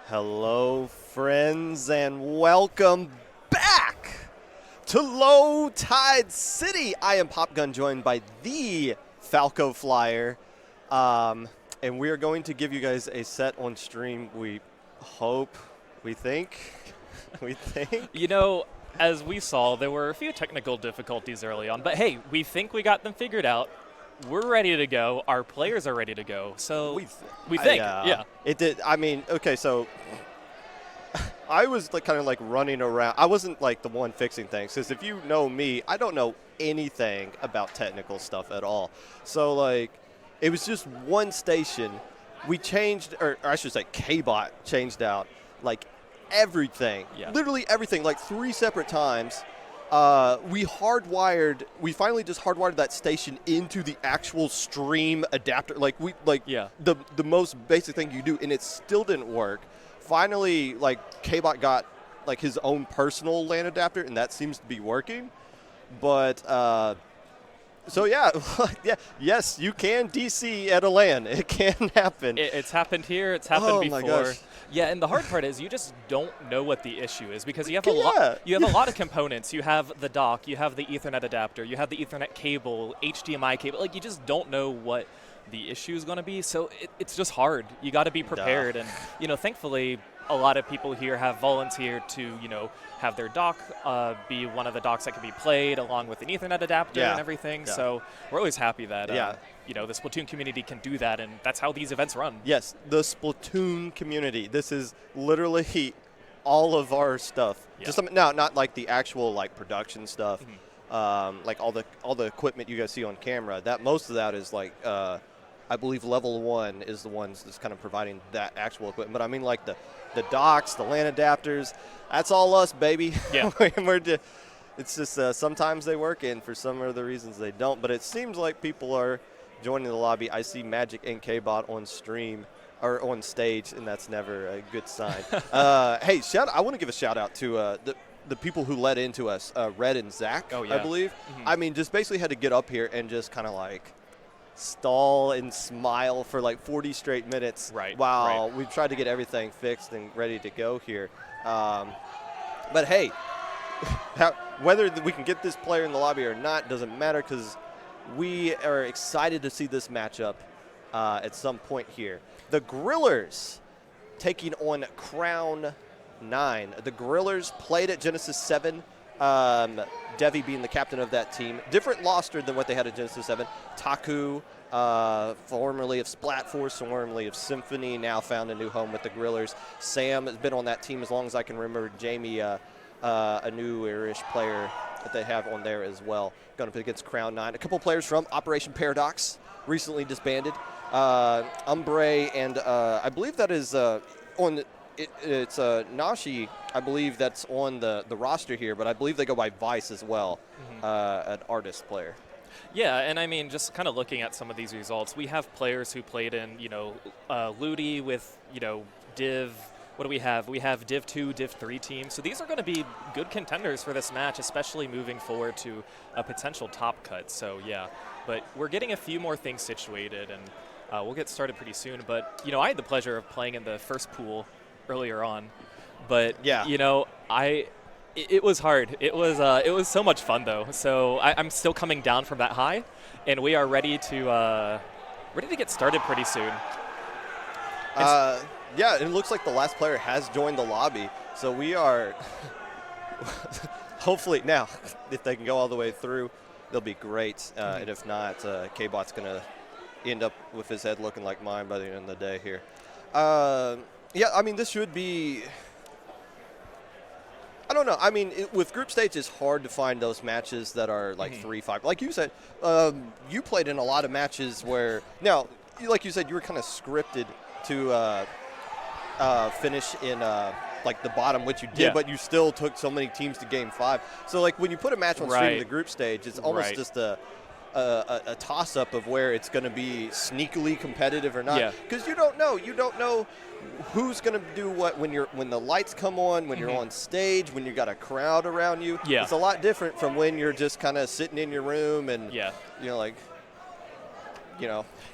Hello, friends, and welcome back to Low Tide City. I am Popgun, joined by the Falco Flyer, and we are going to give you guys a set on stream. We hope, we think. You know, as we saw, there were a few technical difficulties early on, but hey, we think we got them figured out. We're ready to go. Our players are ready to go. So we think, yeah. It did. I mean, okay, so I was like kind of like running around. I wasn't like the one fixing things, because if you know me, I don't know anything about technical stuff at all. So like, it was just one station. We changed, or I should say, K-Bot changed out like everything, literally everything, like 3 separate times. We finally just hardwired that station into the actual stream adapter. The most basic thing you do, and it still didn't work. Finally, like, K-Bot got like his own personal LAN adapter, and that seems to be working. But so yeah, yes, you can DC at a LAN. It can happen. It's happened here. It's happened before. My gosh. Yeah, and the hard part is you just don't know what the issue is, because you have a lot. You have a lot of components. You have the dock. You have the Ethernet adapter. You have the Ethernet cable, HDMI cable. Like, you just don't know what the issue is going to be. So it's just hard. You got to be prepared. And thankfully, a lot of people here have volunteered to have their dock be one of the docks that can be played along with an Ethernet adapter and everything. Yeah. So we're always happy that the Splatoon community can do that, and that's how these events run. Yes, the Splatoon community. This is literally all of our stuff. Yeah. Just not like the actual like production stuff, like all the equipment you guys see on camera. That most of that is like I believe level 1 is the ones that's kind of providing that actual equipment. But I mean, like the docks, the LAN adapters, that's all us, baby. Yeah. It's just sometimes they work, and for some other reasons they don't. But it seems like people are joining the lobby. I see Magic and K-Bot on stream or on stage, and that's never a good sign. Hey, I want to give a shout out to the people who led into us, Red and Zach, I believe. I mean, just basically had to get up here and just kind of like stall and smile for like 40 straight minutes while we've tried to get everything fixed and ready to go here. But hey, whether we can get this player in the lobby or not doesn't matter, because we are excited to see this matchup at some point here. The Grillers taking on Crown 9. The Grillers played at Genesis 7. Devi being the captain of that team. Different roster than what they had at Genesis 7. Taku, formerly of Splatforce, formerly of Symphony, now found a new home with the Grillers. Sam has been on that team as long as I can remember. Jamie, a new-ish player that they have on there as well, going up against Crown 9. A couple players from Operation Paradox, recently disbanded. Umbre and I believe that is on... It's Nashi, I believe, that's on the roster here, but I believe they go by Vice as well, an artist player. Yeah, and I mean, just kind of looking at some of these results, we have players who played in, Ludi with, Div. What do we have? We have Div 2, Div 3 teams. So these are going to be good contenders for this match, especially moving forward to a potential top cut. So, yeah, but we're getting a few more things situated, and we'll get started pretty soon. But, I had the pleasure of playing in the first pool earlier on, but it was hard. It was so much fun though. So I'm still coming down from that high, and we are ready to get started pretty soon. Yeah, it looks like the last player has joined the lobby, so we are hopefully now. If they can go all the way through, they'll be great. And if not, K-Bot's gonna end up with his head looking like mine by the end of the day here. Yeah, I mean, this should be – I don't know. I mean, with group stage, it's hard to find those matches that are like 3-5. Like you said, you played in a lot of matches where – now, like you said, you were kind of scripted to finish in like the bottom, which you did, but you still took so many teams to Game 5. So, like, when you put a match on stream in the group stage, it's almost just a toss-up of where it's going to be sneakily competitive or not, because you don't know who's going to do what when the lights come on, when you're on stage, when you got a crowd around you. It's a lot different from when you're just kind of sitting in your room and like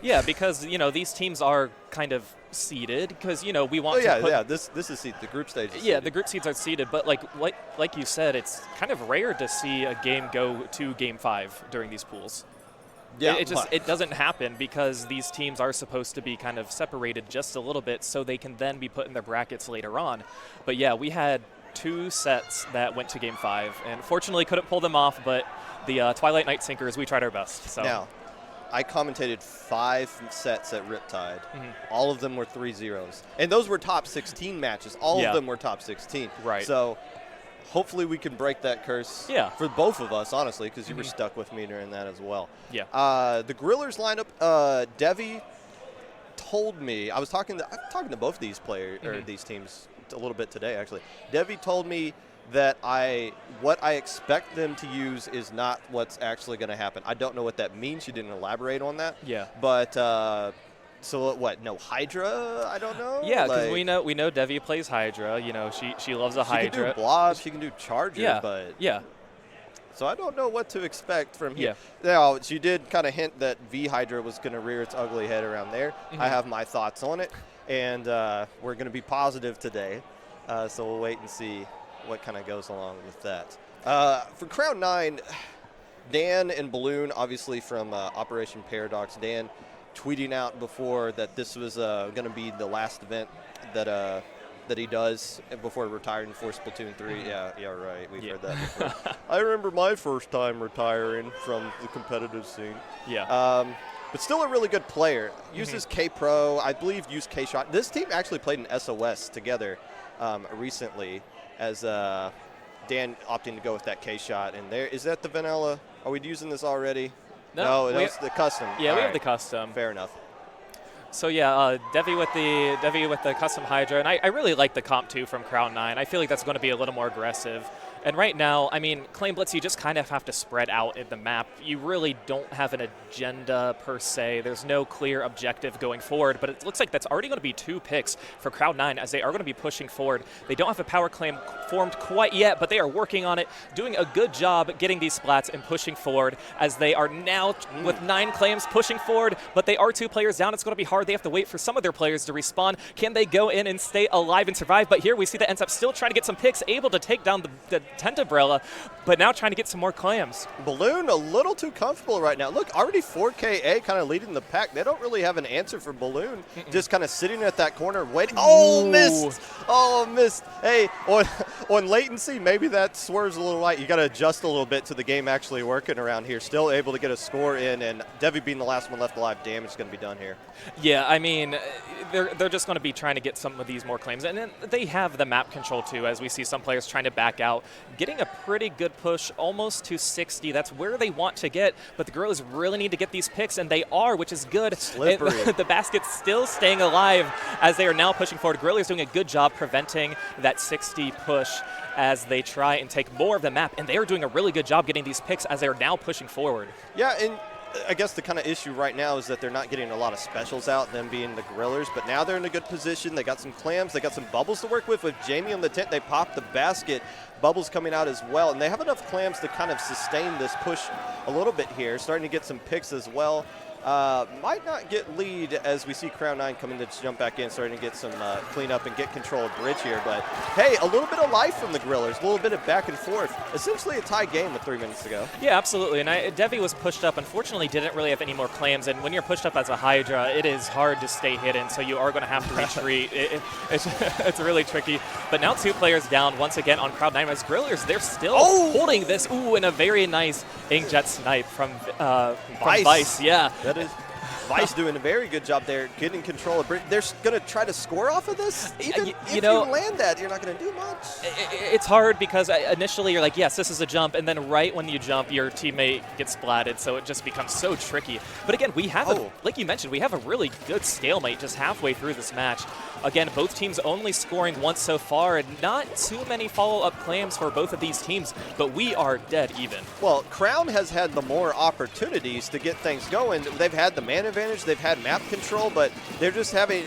Yeah, because, these teams are kind of seeded because, we want This is the group stage. Yeah, the group seeds are seeded, but like you said, it's kind of rare to see a game go to Game 5 during these pools. Yeah, it doesn't happen because these teams are supposed to be kind of separated just a little bit so they can then be put in their brackets later on. But yeah, we had 2 sets that went to Game 5, and fortunately couldn't pull them off, but the Twilight Night Sinkers, we tried our best. So. Now, I commentated 5 sets at Riptide. Mm-hmm. All of them were 3-0s. And those were top 16 matches. All of them were top 16. Right. So hopefully we can break that curse for both of us, honestly, because you were stuck with me during that as well. Yeah. The Grillers lineup, Devi told me, I'm talking to both these players, or these teams a little bit today, actually. Devi told me that what I expect them to use is not what's actually going to happen. I don't know what that means. She didn't elaborate on that. Yeah. But so what? No Hydra? I don't know. Yeah, because we know Devi plays Hydra. She loves a Hydra. She can do blob. She can do Charger. But So I don't know what to expect from here. Yeah. Now, she did kind of hint that V Hydra was going to rear its ugly head around there. Mm-hmm. I have my thoughts on it, and we're going to be positive today. So we'll wait and see what kind of goes along with that. For Crown 9, Dan and Balloon, obviously from Operation Paradox. Dan tweeting out before that this was going to be the last event that he does before retiring for Splatoon 3. Yeah, right. We've heard that before. I remember my first time retiring from the competitive scene. Yeah. But still a really good player. Uses K-Pro, I believe used K-Shot. This team actually played in SOS together recently, as Dan opting to go with that K-Shot. And there, is that the vanilla? Are we using this already? No, it's the custom. Yeah, All we right. have the custom. Fair enough. So yeah, Devi with the custom Hydra, and I really like the comp too from Crown 9. I feel like that's going to be a little more aggressive. And right now, I mean, Claim Blitz, you just kind of have to spread out in the map. You really don't have an agenda per se. There's no clear objective going forward, but it looks like that's already going to be 2 picks for Crown 9 as they are going to be pushing forward. They don't have a power claim formed quite yet, but they are working on it, doing a good job getting these splats and pushing forward as they are now with 9 claims pushing forward, but they are 2 players down. It's going to be hard. They have to wait for some of their players to respawn. Can they go in and stay alive and survive? But here we see that ends up still trying to get some picks, able to take down the Tentabrella, but now trying to get some more clams. Balloon a little too comfortable right now. Look, already 4KA kind of leading the pack. They don't really have an answer for Balloon. Just kind of sitting at that corner waiting. Oh, missed. Oh, missed. Hey, on latency, maybe that swerves a little light. You got to adjust a little bit to the game actually working around here. Still able to get a score in, and Devi being the last one left alive, damage is going to be done here. Yeah, I mean, they're just going to be trying to get some of these more claims. And then they have the map control too, as we see some players trying to back out. Getting a pretty good push, almost to 60. That's where they want to get, but the Gorillas really need to get these picks, and they are, which is good. Slippery. The basket's still staying alive as they are now pushing forward. Gorillas doing a good job preventing that 60 push as they try and take more of the map, and they are doing a really good job getting these picks as they are now pushing forward. Yeah, and I guess the kind of issue right now is that they're not getting a lot of specials out, them being the Grillers, but now they're in a good position. They got some clams, they got some bubbles to work with Jamie on the tent. They popped the basket, bubbles coming out as well, and they have enough clams to kind of sustain this push a little bit here, starting to get some picks as well. Might not get lead as we see Crown 9 coming to jump back in, starting to get some cleanup and get control of bridge here. But, hey, a little bit of life from the Grillers, a little bit of back and forth. Essentially a tie game with 3 minutes to go. Yeah, absolutely. And Devi was pushed up. Unfortunately, didn't really have any more claims. And when you're pushed up as a Hydra, it is hard to stay hidden, so you are going to have to retreat. It's really tricky. But now 2 players down once again on Crowd 9 as Grillers. They're still holding this. Ooh, and a very nice inkjet snipe from Vice. Yeah. That is Vice doing a very good job there, getting control of bridge. They're going to try to score off of this? Even if you land that, you're not going to do much. It's hard because initially you're like, yes, this is a jump, and then right when you jump, your teammate gets splatted, so it just becomes so tricky. But again, we have, like you mentioned, we have a really good stalemate just halfway through this match. Again, both teams only scoring once so far, and not too many follow-up claims for both of these teams, but we are dead even. Well, Crown has had the more opportunities to get things going. They've had the man advantage, they've had map control, but they're just having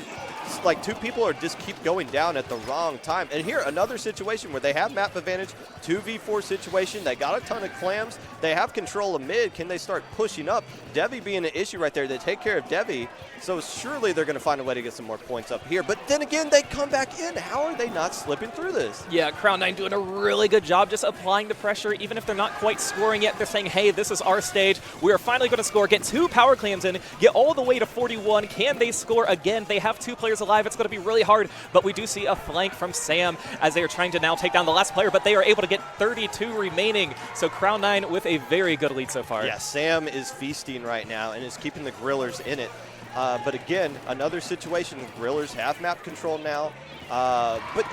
like 2 people are just keep going down at the wrong time. And here, another situation where they have map advantage, 2v4 situation. They got a ton of clams. They have control of mid. Can they start pushing up? Devi being an issue right there. They take care of Devi. So surely they're going to find a way to get some more points up here. But then again, they come back in. How are they not slipping through this? Yeah, Crown9 doing a really good job just applying the pressure. Even if they're not quite scoring yet, they're saying, hey, this is our stage. We are finally going to score, get 2 power claims in, get all the way to 41. Can they score again? They have 2 players alive. It's going to be really hard. But we do see a flank from Sam as they are trying to now take down the last player. But they are able to get 32 remaining. So Crown9 with a very good lead so far. Yeah, Sam is feasting right now and is keeping the Grillers in it. But again, another situation. Grillers have map control now. But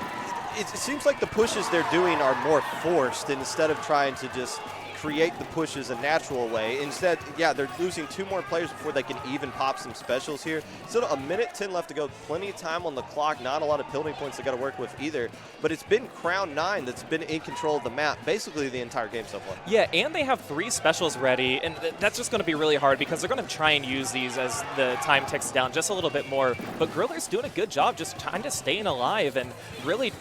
it seems like the pushes they're doing are more forced instead of trying to just create the pushes a natural way. Instead, yeah, they're losing 2 more players before they can even pop some specials here. Still a minute 10 left to go. Plenty of time on the clock. Not a lot of building points they got to work with either. But it's been Crown9 that's been in control of the map basically the entire game so far. Yeah, and they have 3 specials ready, and that's just going to be really hard because they're going to try and use these as the time ticks down just a little bit more. But Griller's doing a good job just trying to staying alive and really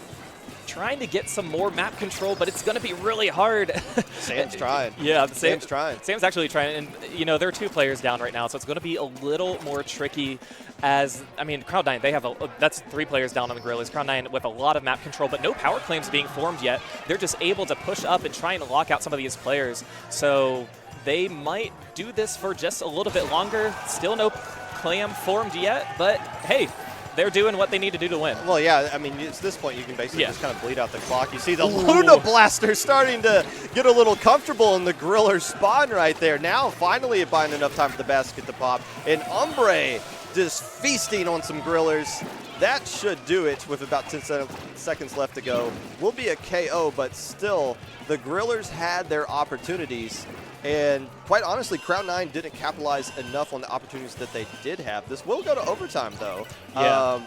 trying to get some more map control, but it's going to be really hard. Sam's trying. Yeah, Sam's trying. Sam's actually trying, and you know, there are 2 players down right now, so it's going to be a little more tricky. As I mean, Crown9, they have that's 3 players down on the Guerrillas. Crown9 with a lot of map control, but no power claims being formed yet. They're just able to push up and try and lock out some of these players. So they might do this for just a little bit longer. Still no clam formed yet, but hey, they're doing what they need to do to win. Well, yeah, I mean, at this point, you can basically just kind of bleed out the clock. You see the Ooh. Luna Blaster starting to get a little comfortable in the Griller spawn right there. Now, finally, buying enough time for the basket to pop. And Umbre just feasting on some Grillers. That should do it with about 10 seconds left to go. Will be a KO, but still, the Grillers had their opportunities. And quite honestly, Crown9 didn't capitalize enough on the opportunities that they did have. This will go to overtime, though. Yeah.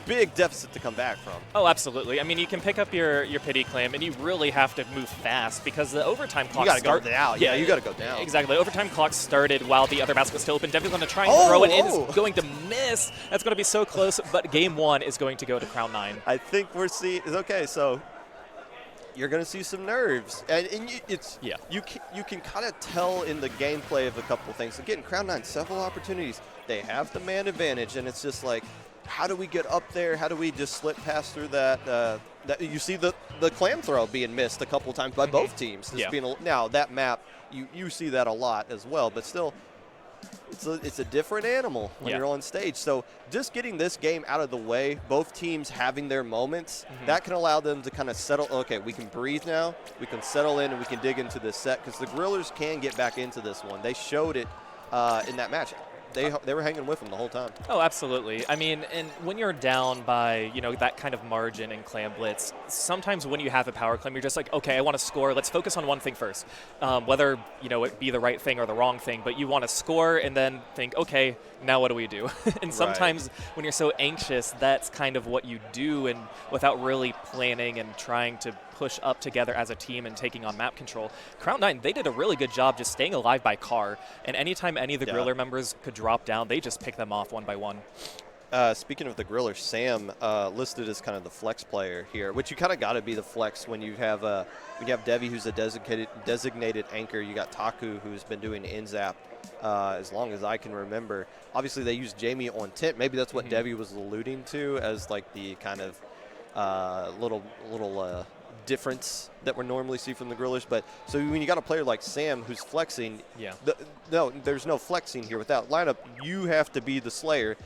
Big deficit to come back from. Oh, absolutely. I mean, you can pick up your pity claim, and you really have to move fast because the overtime clock You got to go down. Yeah, you got to go down. Exactly. Overtime clock started while the other basket was still open. Devin's going to try and throw it in. It's going to miss. That's going to be so close, but game 1 is going to go to Crown9. I think we're seeing – okay, so – you're going to see some nerves. And you can kind of tell in the gameplay of a couple of things. Again, Crown9, several opportunities. They have the man advantage, and it's just like, how do we get up there? How do we just slip past through that? You see the clam throw being missed a couple of times by both teams. Now, that map, you see that a lot as well, but still – it's a different animal when you're on stage. So just getting this game out of the way, both teams having their moments, that can allow them to kind of settle. Okay, we can breathe now. We can settle in and we can dig into this set because the Grillers can get back into this one. They showed it in that match. They were hanging with them the whole time. Oh, absolutely. I mean, and when you're down by, that kind of margin in Clam Blitz, sometimes when you have a power claim, you're just like, okay, I want to score. Let's focus on one thing first. Whether, it be the right thing or the wrong thing, but you want to score and then think, okay, now what do we do? And sometimes when you're so anxious, that's kind of what you do, and without really planning and trying to push up together as a team and taking on map control. Crown9, they did a really good job just staying alive by car, and anytime any of the Griller members could drop down, they just pick them off one by one. Speaking of the Griller, Sam listed as kind of the flex player here, which you kind of got to be the flex when you have Devi, who's a designated anchor. You got Taku, who's been doing NZAP as long as I can remember. Obviously, they use Jamie on Tent. Maybe that's what Devi was alluding to as like the kind of little difference that we normally see from the Grillers. But so when you got a player like Sam who's flexing, there's no flexing here with that lineup. You have to be the Slayer.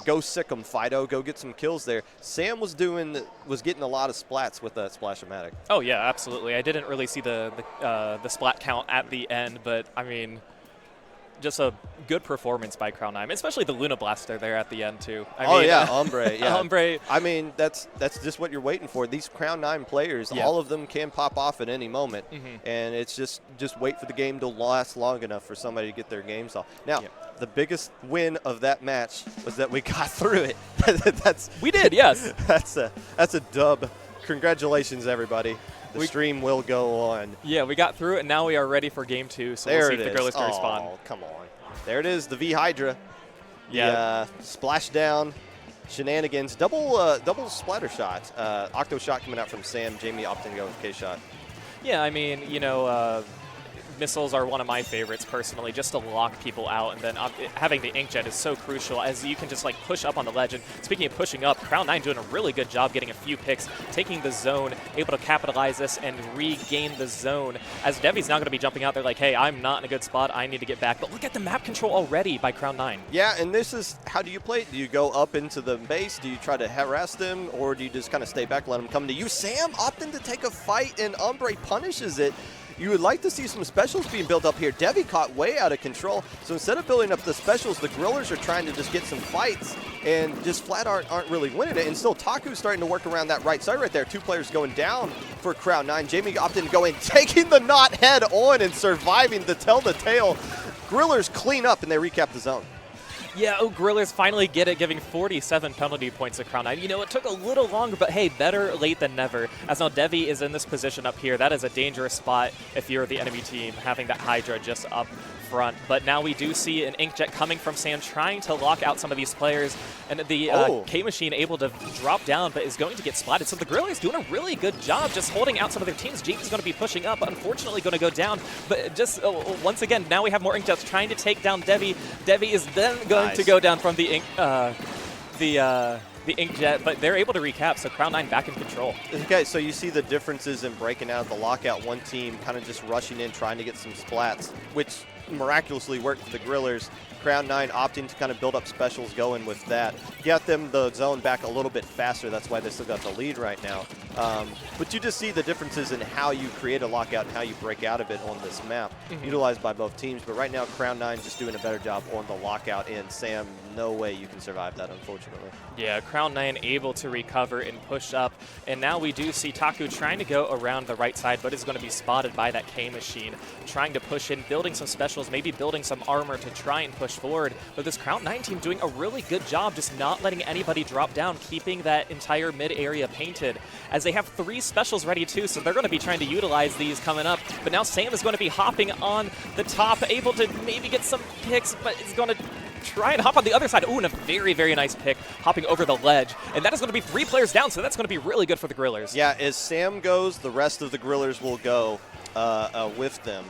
Go sick 'em, Fido. Go get some kills there. Sam was getting a lot of splats with that Splash-O-Matic. Oh yeah, absolutely. I didn't really see the splat count at the end, but I mean, just a good performance by Crown9, especially the Luna Blaster there at the end too. Umbre. Yeah, Umbre. I mean, that's just what you're waiting for. These Crown9 players, all of them can pop off at any moment, and it's just wait for the game to last long enough for somebody to get their games off. Now, the biggest win of that match was that we got through it. We did, yes. That's a dub. Congratulations, everybody. The stream will go on. Yeah, we got through it, and now we are ready for game 2, so we'll see if the Grillers can respond. Oh, come on. There it is, the V Hydra. The splashdown shenanigans, double splatter shot. Octo shot coming out from Sam. Jamie opting to go with K-shot. Yeah, I mean, missiles are one of my favorites personally, just to lock people out, and then having the inkjet is so crucial as you can just like push up on the ledge. And speaking of pushing up, Crown9 doing a really good job getting a few picks, taking the zone, able to capitalize this and regain the zone. As Devi's now going to be jumping out there like, hey, I'm not in a good spot, I need to get back. But look at the map control already by Crown9. Yeah, and this is, how do you play it? Do you go up into the base? Do you try to harass them? Or do you just kind of stay back, let them come to you? Sam opting to take a fight, and Ombre punishes it. You would like to see some specials being built up here. Devi caught way out of control. So instead of building up the specials, the Grillers are trying to just get some fights and just flat aren't really winning it. And still Taku's starting to work around that right side right there. 2 players going down for Crown9. Jamie opting to go in, taking the knot head on and surviving to tell the tale. Grillers clean up and they recap the zone. Yeah, Grillers finally get it, giving 47 penalty points to Crown9. It took a little longer, but hey, better late than never. As now Devi is in this position up here. That is a dangerous spot if you're the enemy team, having that Hydra just up front. But now we do see an inkjet coming from Sam, trying to lock out some of these players. And the K-Machine able to drop down, but is going to get splatted. So the Grillers doing a really good job just holding out some of their teams. Jamie's going to be pushing up, but unfortunately going to go down. But just once again, now we have more inkjets trying to take down Devi. Devi is then going to go down from the inkjet, but they're able to recap, so Crown9 back in control. Okay, so you see the differences in breaking out of the lockout. One team kind of just rushing in, trying to get some splats, which miraculously worked for the Grillers. Crown9 opting to kind of build up specials going with that. Get them the zone back a little bit faster. That's why they still got the lead right now. But you just see the differences in how you create a lockout and how you break out of it on this map, utilized by both teams. But right now, Crown9 just doing a better job on the lockout, and Sam, no way you can survive that, unfortunately. Yeah, Crown9 able to recover and push up. And now we do see Taku trying to go around the right side, but is going to be spotted by that K-Machine, trying to push in, building some specials, maybe building some armor to try and push forward. But this Crown9 team doing a really good job just not letting anybody drop down, keeping that entire mid area painted, as they have 3 specials ready too, so they're going to be trying to utilize these coming up. But now Sam is going to be hopping on the top, able to maybe get some picks, but is going to try and hop on the other side. Ooh, and a very, very nice pick, hopping over the ledge. And that is going to be 3 players down, so that's going to be really good for the Grillers. Yeah, as Sam goes, the rest of the Grillers will go with them.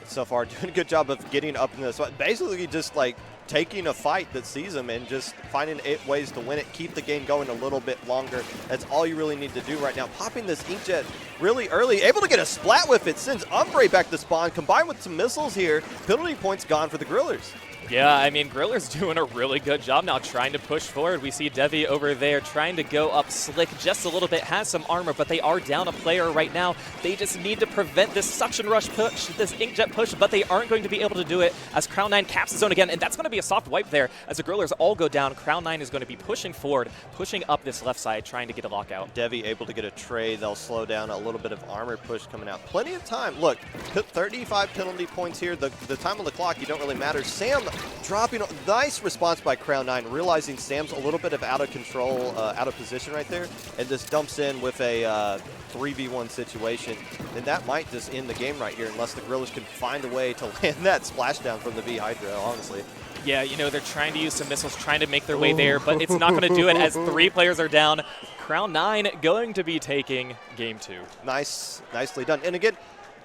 So far, doing a good job of getting up in this. Basically, just like taking a fight that sees them and just finding ways to win it, keep the game going a little bit longer. That's all you really need to do right now. Popping this inkjet really early, able to get a splat with it, sends Umbre back to spawn, combined with some missiles here. Penalty points gone for the Grillers. Yeah, I mean, Griller's doing a really good job now trying to push forward. We see Devi over there trying to go up slick just a little bit, has some armor, but they are down a player right now. They just need to prevent this suction rush push, this inkjet push, but they aren't going to be able to do it as Crown9 caps the zone again, and that's going to be a soft wipe there as the Grillers all go down. Crown9 is going to be pushing forward, pushing up this left side, trying to get a lockout. Devi able to get a trade. They'll slow down a little bit of armor push coming out. Plenty of time. Look, 35 penalty points here. The time on the clock, you don't really matter. Sam dropping. Nice response by Crown9, realizing Sam's a little bit of out of control, out of position right there, and just dumps in with a 3v1 situation. And that might just end the game right here unless the Grillers can find a way to land that splashdown from the V Hydra, honestly. Yeah, they're trying to use some missiles, trying to make their way there, but it's not going to do it as 3 players are down. Crown9 going to be taking game 2. Nicely done. And again,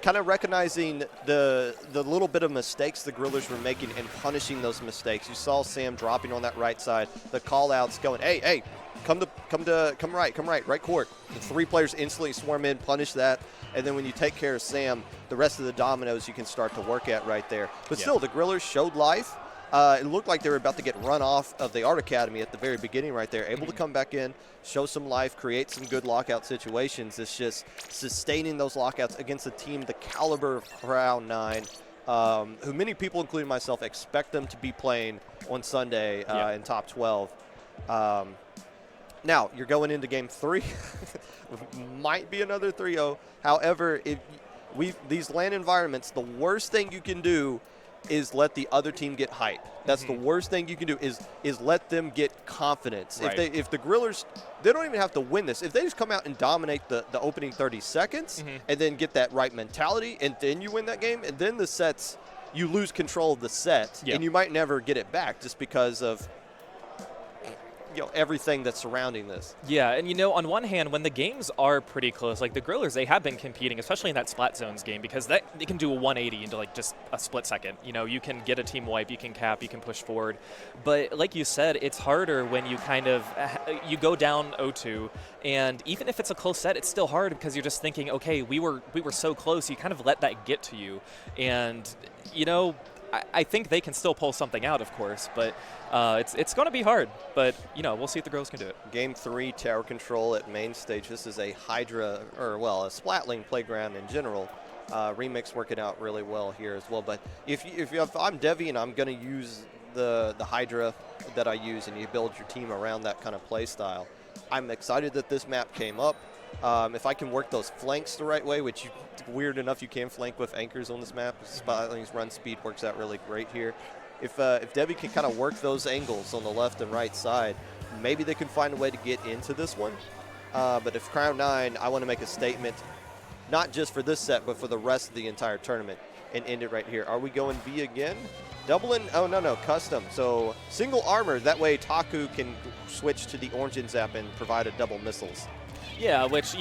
kind of recognizing the little bit of mistakes the Grillers were making and punishing those mistakes. You saw Sam dropping on that right side, the call-outs going, hey, come right court. The 3 players instantly swarm in, punish that, and then when you take care of Sam, the rest of the dominoes you can start to work at right there. But still, the Grillers showed life. It looked like they were about to get run off of the Art Academy at the very beginning right there. Able to come back in, show some life, create some good lockout situations. It's just sustaining those lockouts against a team the caliber of Crown9, who many people, including myself, expect them to be playing on Sunday in top 12. Now, you're going into game 3. Might be another 3-0. However, these LAN environments, the worst thing you can do is let the other team get hype. That's the worst thing you can do is let them get confidence. Right. If the Grillers, they don't even have to win this. If they just come out and dominate the opening 30 seconds and then get that right mentality and then you win that game, and then the sets, you lose control of the set and you might never get it back just because of everything that's surrounding this. Yeah, and on one hand, when the games are pretty close, like the Grillers, they have been competing, especially in that Splat Zones game, because they can do a 180 into like just a split second. You can get a team wipe, you can cap, you can push forward. But like you said, it's harder when you you go down 0-2, and even if it's a close set, it's still hard because you're just thinking, okay, we were so close. You kind of let that get to you, and I think they can still pull something out, of course, but it's going to be hard. But we'll see if the girls can do it. Game 3, tower control at main stage. This is a Hydra, a Splatling playground in general. Remix working out really well here as well. But if I'm Devi and I'm going to use the Hydra that I use, and you build your team around that kind of play style, I'm excited that this map came up. If I can work those flanks the right way, which weird enough you can flank with anchors on this map. Splatling's run speed works out really great here. If Debbie can kind of work those angles on the left and right side, maybe they can find a way to get into this one. But if Crown 9, I want to make a statement, not just for this set, but for the rest of the entire tournament, and end it right here. Are we going B again? Doubling? Oh, no, custom. So single armor. That way Taku can switch to the Orange Zap and provide a double missiles. Yeah, which,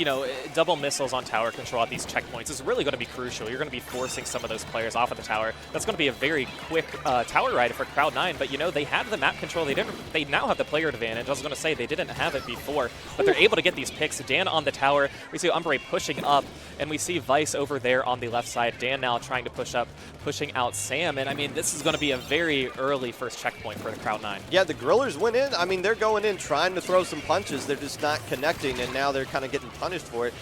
double missiles on tower control at these checkpoints is really going to be crucial. You're going to be forcing some of those players off of the tower. That's going to be a very quick tower ride for Crowd 9, but, they have the map control. They now have the player advantage. I was going to say they didn't have it before, but they're able to get these picks. Dan on the tower. We see Umbre pushing up, and we see Vice over there on the left side. Dan now trying to push up, pushing out Sam, and, this is going to be a very early first checkpoint for the Crowd 9. Yeah, the Grillers went in. They're going in trying to throw some punches. They're just not connecting, and now they're kind of getting punished for it.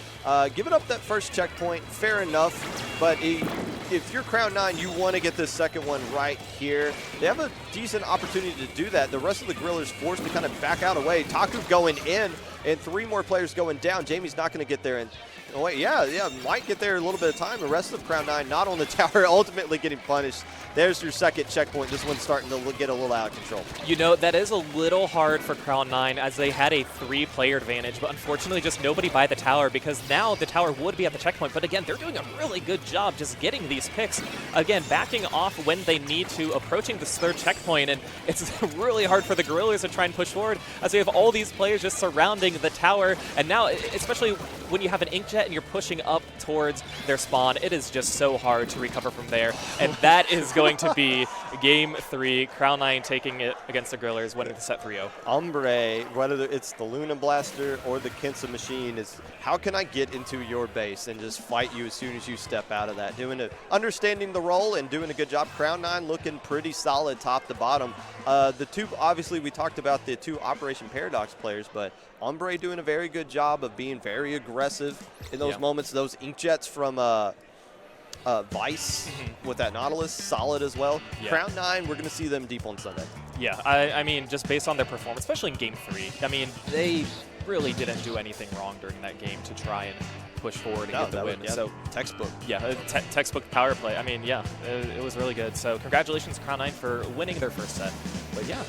Giving up that first checkpoint, fair enough, but if you're Crown 9, you want to get this second one right here. They have a decent opportunity to do that. The rest of the Grillers forced to kind of back out away. Taku going in, and 3 more players going down. Jamie's not going to get there. And wait, yeah, might get there a little bit of time. The rest of Crown 9 not on the tower, ultimately getting punished. There's your second checkpoint. This one's starting to get a little out of control. That is a little hard for Crown 9 as they had a 3-player advantage, but unfortunately just nobody by the tower, because now the tower would be at the checkpoint. But again, they're doing a really good job just getting these picks. Again, backing off when they need to, approaching this 3rd checkpoint, and it's really hard for the Guerrillas to try and push forward as we have all these players just surrounding the tower. And now, especially when you have an Inkjet and you're pushing up towards their spawn, it is just so hard to recover from there. And that is going to be Game 3. Crown 9 taking it against the Grillers, winning the set 3-0. Umbre, whether it's the Luna Blaster or the Kensa machine, is how can I get into your base and just fight you as soon as you step out of that? Understanding the role and doing a good job. Crown 9 looking pretty solid top to bottom. The two, obviously we talked about the 2 Operation Paradox players, but Umbre doing a very good job of being very aggressive in those moments. Those Inkjets from Vice with that Nautilus, solid as well. Yeah. Crown 9, we're going to see them deep on Sunday. Yeah, I mean, just based on their performance, especially in Game 3, they really didn't do anything wrong during that game to try and push forward and get the win. So textbook. Yeah, textbook power play. It was really good. So congratulations, Crown 9, for winning their first set. But yeah.